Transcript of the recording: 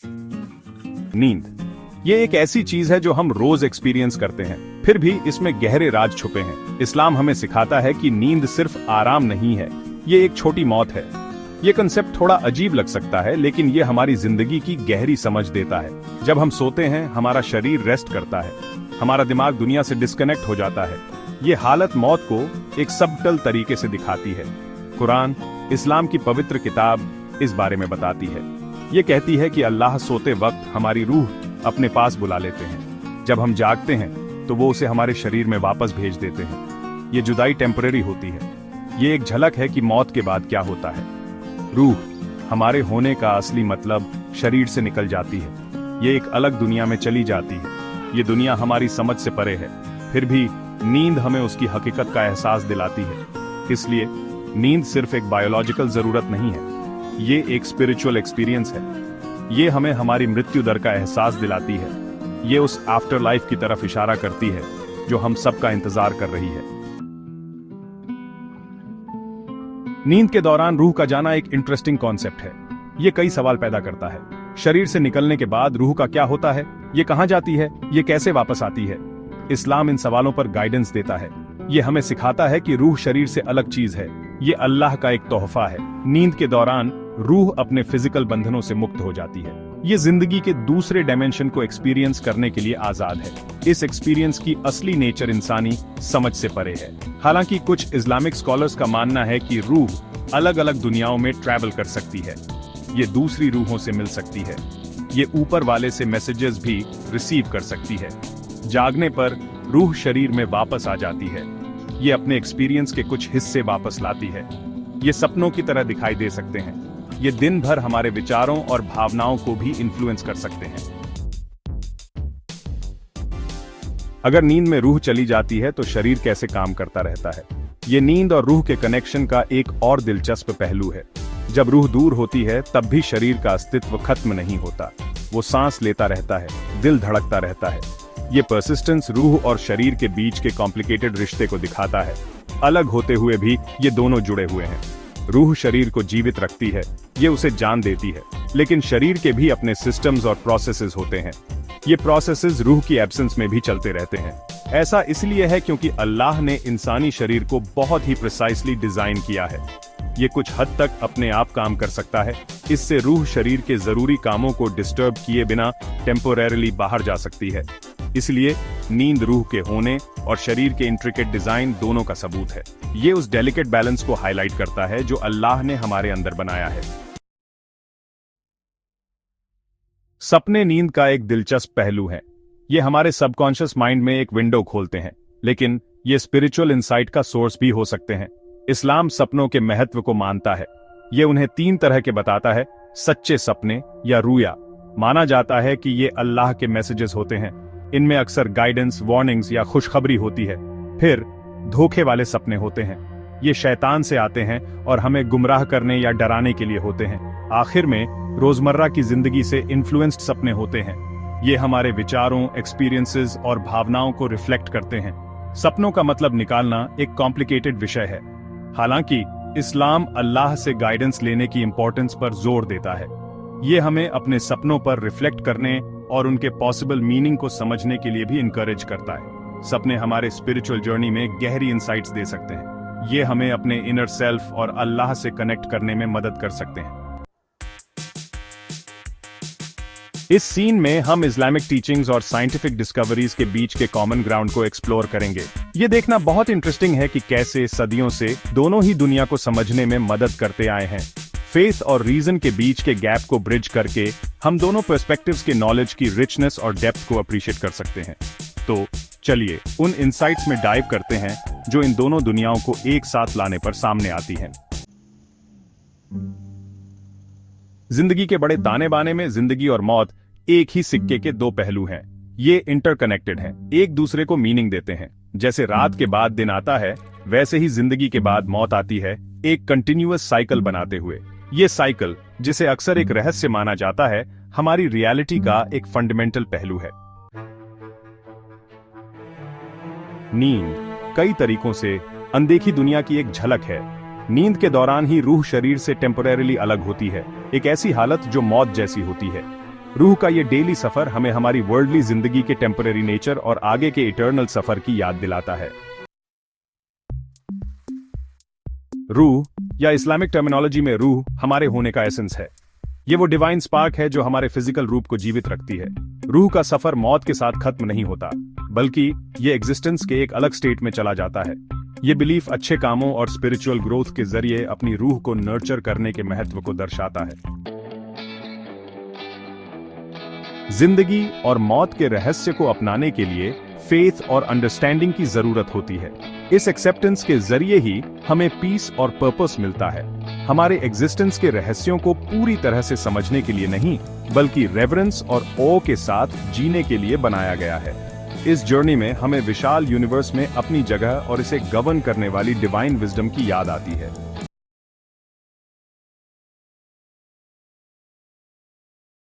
नींद ये एक ऐसी चीज है जो हम रोज एक्सपीरियंस करते हैं, फिर भी इसमें गहरे राज छुपे हैं। इस्लाम हमें सिखाता है कि नींद सिर्फ आराम नहीं है, ये एक छोटी मौत है। ये कंसेप्ट थोड़ा अजीब लग सकता है, लेकिन ये हमारी जिंदगी की गहरी समझ देता है। जब हम सोते हैं, हमारा शरीर रेस्ट करता है, हमारा दिमाग दुनिया से डिस्कनेक्ट हो जाता है। ये हालत मौत को एक सबटल तरीके से दिखाती है। कुरान, इस्लाम की पवित्र किताब, इस बारे में बताती है। ये कहती है कि अल्लाह सोते वक्त हमारी रूह अपने पास बुला लेते हैं। जब हम जागते हैं तो वो उसे हमारे शरीर में वापस भेज देते हैं। ये जुदाई टेम्परेरी होती है। ये एक झलक है कि मौत के बाद क्या होता है। रूह, हमारे होने का असली मतलब, शरीर से निकल जाती है। ये एक अलग दुनिया में चली जाती है। ये दुनिया हमारी समझ से परे है, फिर भी नींद हमें उसकी हकीकत का एहसास दिलाती है। इसलिए नींद सिर्फ एक बायोलॉजिकल जरूरत नहीं है, ये एक स्पिरिचुअल एक्सपीरियंस है। ये हमें हमारी मृत्यु दर का एहसास दिलाती है। ये उस आफ्टर लाइफ की तरफ इशारा करती है जो हम सबका इंतजार कर रही है। नींद के दौरान रूह का जाना एक इंटरेस्टिंग कॉन्सेप्ट है। ये कई सवाल पैदा करता है। शरीर से निकलने के बाद रूह का क्या होता है? ये कहां जाती है? ये कैसे वापस आती है? इस्लाम इन सवालों पर गाइडेंस देता है। ये हमें सिखाता है कि रूह शरीर से अलग चीज है। ये अल्लाह का एक तोहफा है। नींद के दौरान रूह अपने फिजिकल बंधनों से मुक्त हो जाती है। ये जिंदगी के दूसरे डायमेंशन को एक्सपीरियंस करने के लिए आजाद है। इस एक्सपीरियंस की असली नेचर इंसानी समझ से परे है। हालांकि कुछ इस्लामिक स्कॉलर्स का मानना है कि रूह अलग अलग दुनियाओं में ट्रैवल कर सकती है। ये दूसरी रूहों से मिल सकती है। ये ऊपर वाले से मैसेजेस भी रिसीव कर सकती है। जागने पर रूह शरीर में वापस आ जाती है। ये अपने एक्सपीरियंस के कुछ हिस्से वापस लाती है। ये सपनों की तरह दिखाई दे सकते हैं। ये दिन भर हमारे विचारों और भावनाओं को भी इन्फ्लुएंस कर सकते हैं। अगर नींद में रूह चली जाती है तो शरीर कैसे काम करता रहता है? ये नींद और रूह के कनेक्शन का एक और दिलचस्प पहलू है। जब रूह दूर होती है तब भी शरीर का अस्तित्व खत्म नहीं होता। वो सांस लेता रहता है, दिल धड़कता रहता है। ये परसिस्टेंस रूह और शरीर के बीच के कॉम्प्लिकेटेड रिश्ते को दिखाता है। अलग होते हुए भी ये दोनों जुड़े हुए हैं। रूह शरीर को जीवित रखती है, ये उसे जान देती है, लेकिन शरीर के भी अपने सिस्टम्स और प्रोसेसेस होते हैं। ये प्रोसेसेस रूह की एब्सेंस में भी चलते रहते हैं। ऐसा इसलिए है क्योंकि अल्लाह ने इंसानी शरीर को बहुत ही प्रिसाइसली डिजाइन किया है। ये कुछ हद तक अपने आप काम कर सकता है। इससे रूह शरीर के जरूरी कामों को डिस्टर्ब किए बिना टेम्पोरेरली बाहर जा सकती है। इसलिए नींद रूह के होने और शरीर के इंट्रिकेट डिजाइन दोनों का सबूत है। ये उस डेलिकेट बैलेंस को हाईलाइट करता है जो अल्लाह ने हमारे अंदर बनाया है। सपने नींद का एक दिलचस्प पहलू है। ये हमारे सबकॉन्शियस माइंड में एक विंडो खोलते हैं, लेकिन ये स्पिरिचुअल इंसाइट का सोर्स भी हो सकते हैं। इस्लाम सपनों के महत्व को मानता है। ये उन्हें 3 तरह के बताता है: सच्चे सपने या रूया। माना जाता है कि ये अल्लाह के मैसेजेस होते हैं। इनमें अक्सर गाइडेंस, वार्निंग्स या खुशखबरी होती है। फिर धोखे वाले सपने होते हैं। ये शैतान से आते हैं और हमें गुमराह करने या डराने के लिए होते हैं। आखिर में रोजमर्रा की जिंदगी से इन्फ्लुएंस्ड सपने होते हैं। ये हमारे विचारों, एक्सपीरियंसेस और भावनाओं को रिफ्लेक्ट करते हैं। सपनों का मतलब निकालना एक कॉम्प्लिकेटेड विषय है। हालांकि इस्लाम अल्लाह से गाइडेंस लेने की इंपॉर्टेंस पर जोर देता है। ये हमें अपने सपनों पर रिफ्लेक्ट करने और उनके पॉसिबल मीनिंग को समझने के लिए भी इनकरेज करता है। सपने हमारे स्पिरिचुअल जर्नी में गहरी इंसाइट्स दे सकते हैं। ये हमें अपने इनर सेल्फ और अल्लाह से कनेक्ट करने में मदद कर सकते हैं। इस सीन में हम इस्लामिक टीचिंग्स और साइंटिफिक डिस्कवरीज के बीच के कॉमन ग्राउंड को एक्सप्लोर करेंगे। ये देखना बहुत इंटरेस्टिंग है कि कैसे सदियों से दोनों ही दुनिया को समझने में मदद करते आए हैं। फेथ और रीजन के बीच के गैप को ब्रिज करके हम दोनों पर्सपेक्टिव्स के नॉलेज की रिचनेस और डेप्थ को अप्रिशिएट कर सकते हैं। तो चलिए उन इंसाइट्स में डाइव करते हैं जो इन दोनों दुनियाओं को एक साथ लाने पर सामने आती हैं। जिंदगी के बड़े ताने बाने में जिंदगी और मौत एक ही सिक्के के 2 पहलू हैं। ये इंटरकनेक्टेड हैं, एक दूसरे को मीनिंग देते हैं। जैसे रात के बाद दिन आता है, वैसे ही जिंदगी के बाद मौत आती है, एक कंटिन्यूअस साइकिल बनाते हुए। ये साइकिल, जिसे अक्सर एक रहस्य माना जाता है, हमारी रियलिटी का एक फंडामेंटल पहलू है। नींद कई तरीकों से अनदेखी दुनिया की एक झलक है। नींद के दौरान ही रूह शरीर से टेम्पोरेरली अलग होती है, एक ऐसी हालत जो मौत जैसी होती है। रूह का ये डेली सफर हमें हमारी वर्ल्डली जिंदगी के टेम्पररी नेचर और आगे के इटर्नल सफर की याद दिलाता है। रूह या इस्लामिक टर्मिनोलॉजी में रूह हमारे होने का एसेंस है। ये वो डिवाइन स्पार्क है जो हमारे फिजिकल रूप को जीवित रखती है। रूह का सफर मौत के साथ खत्म नहीं होता, बल्कि ये एग्जिस्टेंस के एक अलग स्टेट में चला जाता है। ये बिलीफ अच्छे कामों और स्पिरिचुअल ग्रोथ के जरिए अपनी रूह को नर्चर करने के महत्व को दर्शाता है। जिंदगी और मौत के रहस्य को अपनाने के लिए फेथ और अंडरस्टैंडिंग की जरूरत होती है। इस एक्सेप्टेंस के जरिए ही हमें पीस और पर्पस मिलता है। हमारे एग्जिस्टेंस के रहस्यों को पूरी तरह से समझने के लिए नहीं, बल्कि रेवरेंस और ऑ के साथ जीने के लिए बनाया गया है। इस जर्नी में हमें विशाल यूनिवर्स में अपनी जगह और इसे गवर्न करने वाली डिवाइन विजडम की याद आती है।